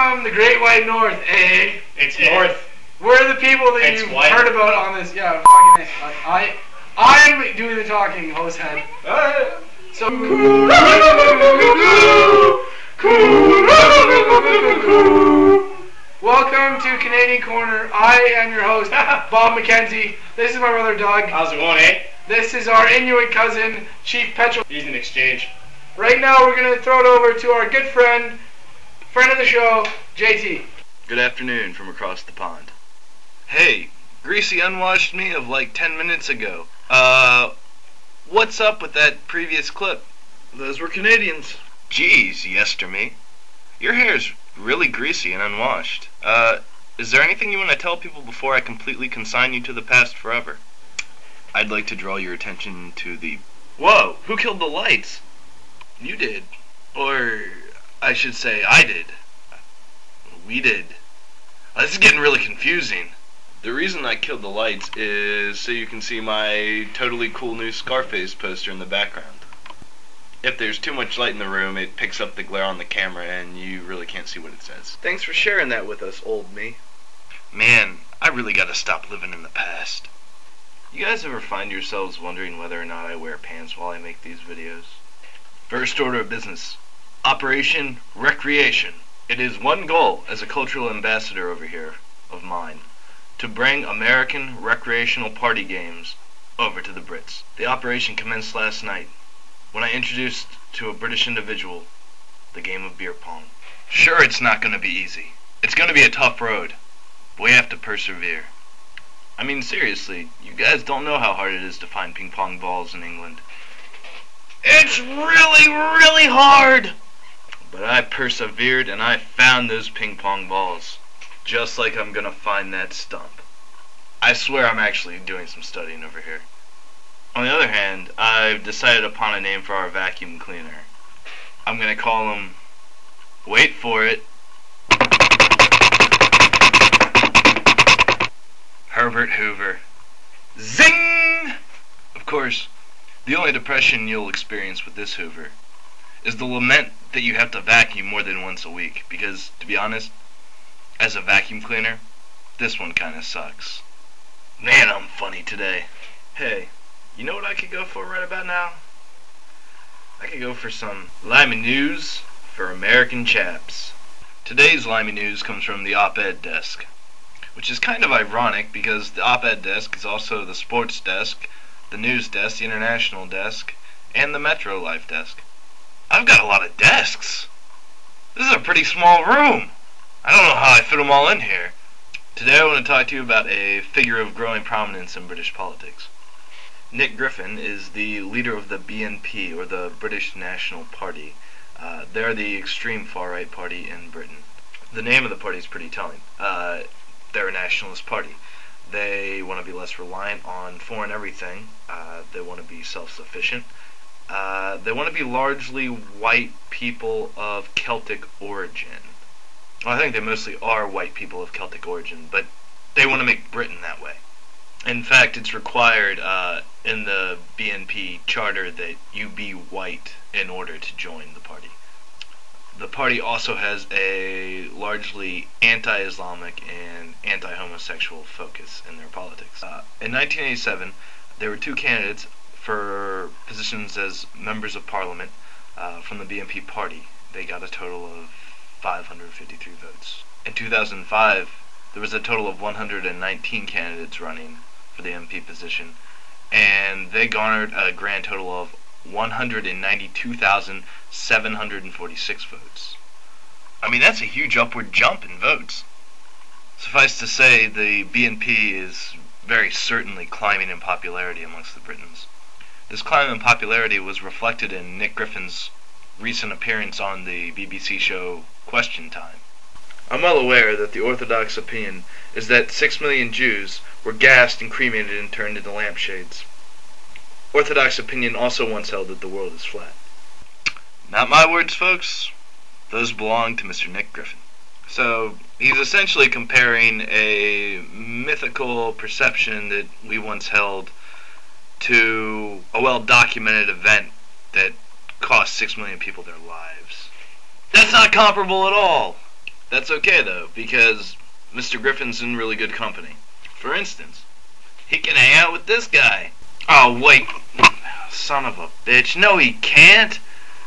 from the Great White North, eh? It's north. We're the people that It's you've white. heard about on this. Yeah, fucking it. I'm doing the talking, host head. So. Welcome to Canadian Corner. I am your host, Bob McKenzie. This is my brother, Doug. How's it going, eh? This is our Inuit cousin, Chief Petrol. He's in exchange. Right now, we're going to throw it over to our good friend of the show, JT. Good afternoon from across the pond. Hey, greasy unwashed me of like 10 minutes ago. What's up with that previous clip? Those were Canadians. Geez, yester me. Your hair's really greasy and unwashed. Is there anything you want to tell people before I completely consign you to the past forever? I'd like to draw your attention to the... Whoa, who killed the lights? You did. Or, I should say, I did. We did. This is getting really confusing. The reason I killed the lights is so you can see my totally cool new Scarface poster in the background. If there's too much light in the room, it picks up the glare on the camera and you really can't see what it says. Thanks for sharing that with us, old me. Man, I really gotta stop living in the past. You guys ever find yourselves wondering whether or not I wear pants while I make these videos? First order of business. Operation Recreation. It is one goal as a cultural ambassador over here of mine, to bring American recreational party games over to the Brits. The operation commenced last night when I introduced to a British individual the game of beer pong. Sure, it's not going to be easy. It's going to be a tough road, but we have to persevere. I mean, seriously, you guys don't know how hard it is to find ping pong balls in England. It's really, really hard! But I persevered and I found those ping pong balls. Just like I'm gonna find that stump. I swear I'm actually doing some studying over here. On the other hand, I've decided upon a name for our vacuum cleaner. I'm gonna call him... Wait for it. Herbert Hoover. Zing! Of course, the only depression you'll experience with this Hoover is the lament that you have to vacuum more than once a week, because, to be honest, as a vacuum cleaner, this one kinda sucks. Man, I'm funny today. Hey, you know what I could go for right about now? I could go for some limey news for American chaps. Today's limey news comes from the op-ed desk, which is kind of ironic because the op-ed desk is also the sports desk, the news desk, the international desk, and the Metro Life desk. I've got a lot of desks. This is a pretty small room. I don't know how I fit them all in here. Today I want to talk to you about a figure of growing prominence in British politics. Nick Griffin is the leader of the BNP, or the British National Party. They're the extreme far-right party in Britain. The name of the party is pretty telling. They're a nationalist party. They want to be less reliant on foreign everything. They want to be self-sufficient. They want to be largely white people of Celtic origin. Well, I think they mostly are white people of Celtic origin, but they want to make Britain that way. In fact, it's required in the BNP charter that you be white in order to join the party. The party also has a largely anti-Islamic and anti-homosexual focus in their politics. In 1987, there were two candidates for positions as members of parliament from the BNP party. They got a total of 553 votes. In 2005, there was a total of 119 candidates running for the MP position, and they garnered a grand total of 192,746 votes. I mean, that's a huge upward jump in votes. Suffice to say, the BNP is very certainly climbing in popularity amongst the Britons. This climb in popularity was reflected in Nick Griffin's recent appearance on the BBC show Question Time. I'm well aware that the orthodox opinion is that 6 million Jews were gassed and cremated and turned into lampshades. Orthodox opinion also once held that the world is flat. Not my words, folks. Those belong to Mr. Nick Griffin. So, he's essentially comparing a mythical perception that we once held to a well-documented event that cost 6 million people their lives. That's not comparable at all. That's okay though, because Mr. Griffin's in really good company. For instance, he can hang out with this guy. Oh wait, son of a bitch, no he can't.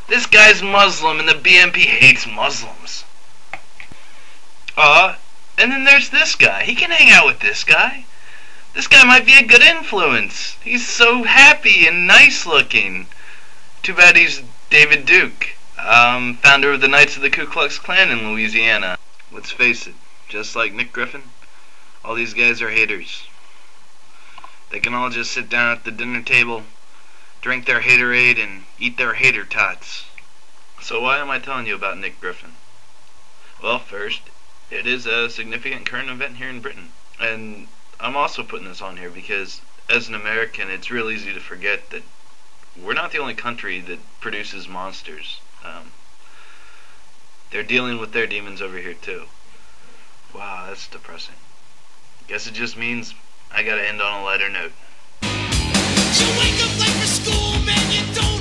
This guy's Muslim and the BMP hates Muslims. And then there's this guy. He can hang out with this guy. This guy might be a good influence. He's so happy and nice looking. Too bad he's David Duke, founder of the Knights of the Ku Klux Klan in Louisiana. Let's face it, just like Nick Griffin, all these guys are haters. They can all just sit down at the dinner table, drink their haterade, and eat their hater tots. So why am I telling you about Nick Griffin? Well, first, it is a significant current event here in Britain. And I'm also putting this on here because, as an American, it's real easy to forget that we're not the only country that produces monsters. They're dealing with their demons over here, too. Wow, that's depressing. Guess it just means I gotta end on a lighter note. You wake up late for school, man, you don't